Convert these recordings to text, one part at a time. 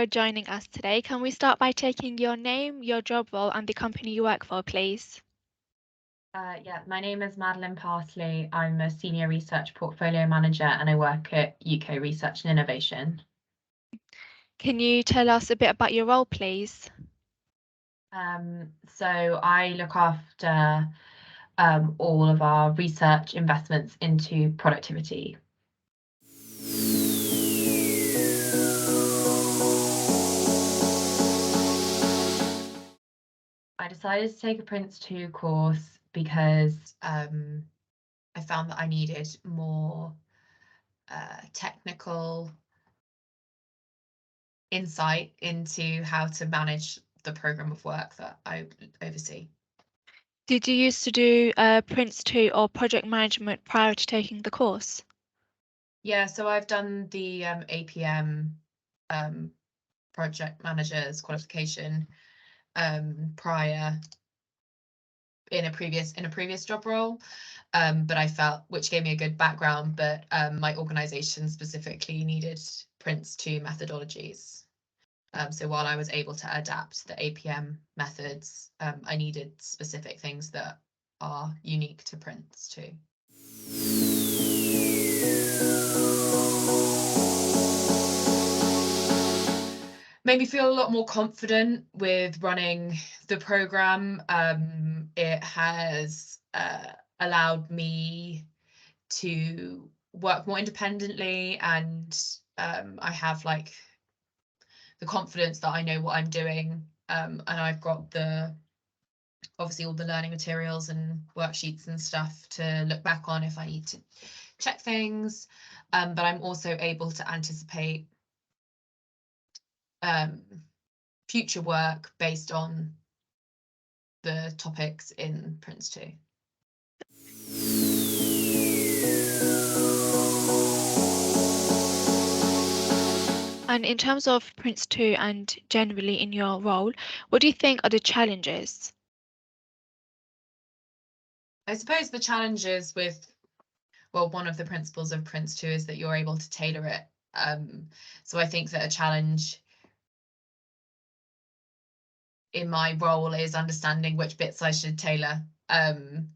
for joining us today. Can we start by taking your name, your job role, and the company you work for, please? Yeah, my name is Madeleine Parsley. I'm a senior research portfolio manager and I work at UK Research and Innovation. Can you tell us a bit about your role, please? So I look after all of our research investments into productivity. I decided to take a PRINCE2 course because I found that I needed more technical insight into how to manage the program of work that I oversee. Did you used to do PRINCE2 or project management prior to taking the course? Yeah, so I've done the APM project manager's qualification prior in a previous job role, but I felt, which gave me a good background, but my organization specifically needed PRINCE2 methodologies. So while I was able to adapt the APM methods, I needed specific things that are unique to PRINCE2. Made me feel a lot more confident with running the program. It has allowed me to work more independently, and I have like the confidence that I know what I'm doing, and I've got obviously all the learning materials and worksheets and stuff to look back on if I need to check things, but I'm also able to anticipate future work based on the topics in PRINCE2. And in terms of PRINCE2 and generally in your role, what do you think are the challenges? I suppose the challenges with, well, one of the principles of PRINCE2 is that you're able to tailor it. So I think that a challenge in my role is understanding which bits I should tailor. And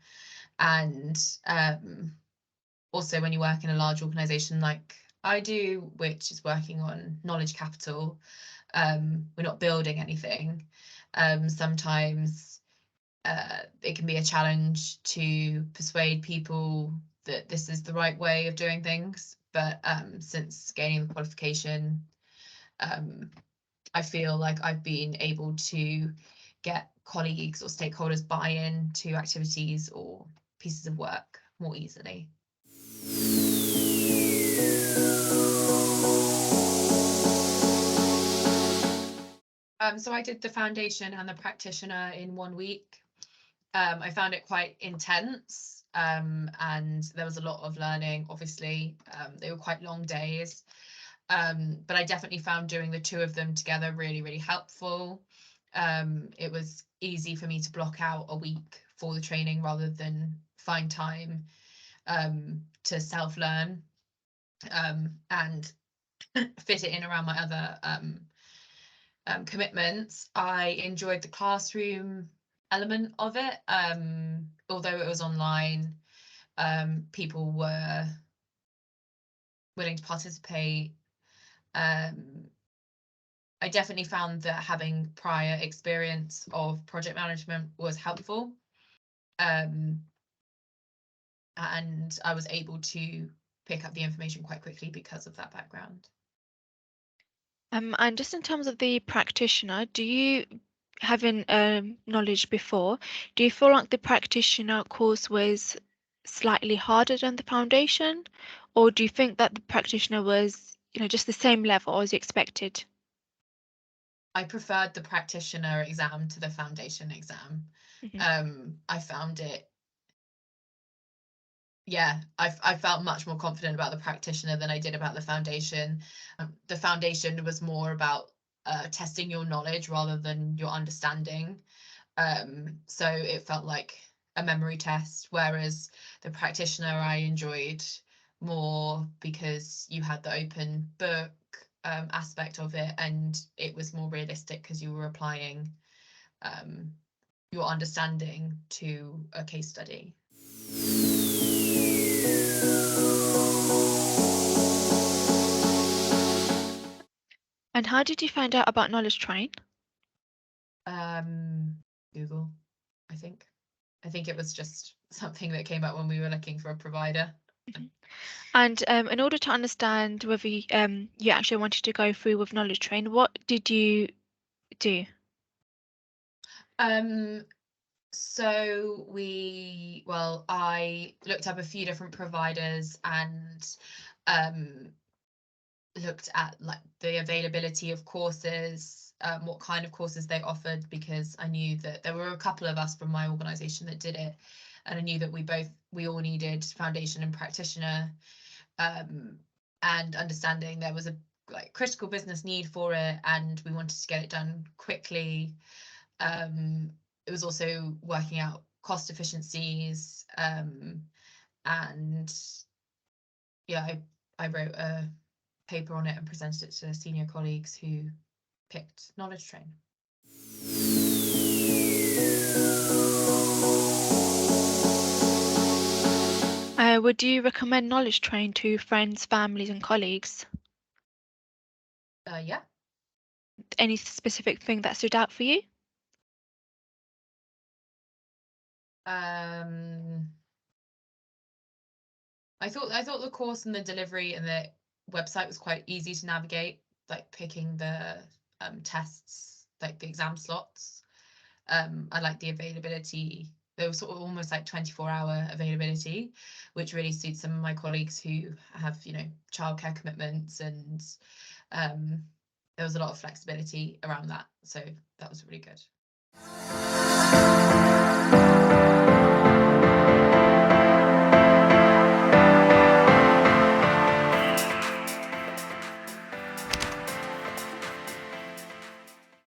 also when you work in a large organization like I do, which is working on knowledge capital, we're not building anything. Sometimes it can be a challenge to persuade people that this is the right way of doing things. But since gaining the qualification, I feel like I've been able to get colleagues or stakeholders buy-in to activities or pieces of work more easily. So I did the foundation and the practitioner in 1 week. I found it quite intense, and there was a lot of learning, obviously. They were quite long days, but I definitely found doing the two of them together really, really helpful. It was easy for me to block out a week for the training rather than find time to self-learn and fit it in around my other commitments. I enjoyed the classroom element of it. Although it was online, people were willing to participate. I definitely found that having prior experience of project management was helpful. And I was able to pick up the information quite quickly because of that background. And just in terms of the practitioner, do you, having knowledge before, do you feel like the practitioner course was slightly harder than the foundation, or do you think that the practitioner was, just the same level as you expected? I preferred the practitioner exam to the foundation exam. I found it, yeah, I felt much more confident about the practitioner than I did about the foundation. The foundation was more about testing your knowledge rather than your understanding. So it felt like a memory test, whereas the practitioner I enjoyed more because you had the open book, aspect of it, and it was more realistic because you were applying your understanding to a case study. And how did you find out about Knowledge Train? Google, I think. I think it was just something that came up when we were looking for a provider. And in order to understand whether you actually wanted to go through with Knowledge Train, what did you do? So I looked up a few different providers and looked at like the availability of courses, what kind of courses they offered, because I knew that there were a couple of us from my organisation that did it, and I knew that we all needed foundation and practitioner, and understanding there was a like critical business need for it, and we wanted to get it done quickly. It was also working out cost efficiencies, and yeah, I wrote a paper on it and presented it to senior colleagues who picked Knowledge Train. Would you recommend Knowledge Train to friends, families, and colleagues? Yeah. Any specific thing that stood out for you? I thought the course and the delivery and the website was quite easy to navigate, like picking the tests, like the exam slots. I like the availability. There was sort of almost like 24-hour availability, which really suits some of my colleagues who have, childcare commitments, and there was a lot of flexibility around that. So that was really good.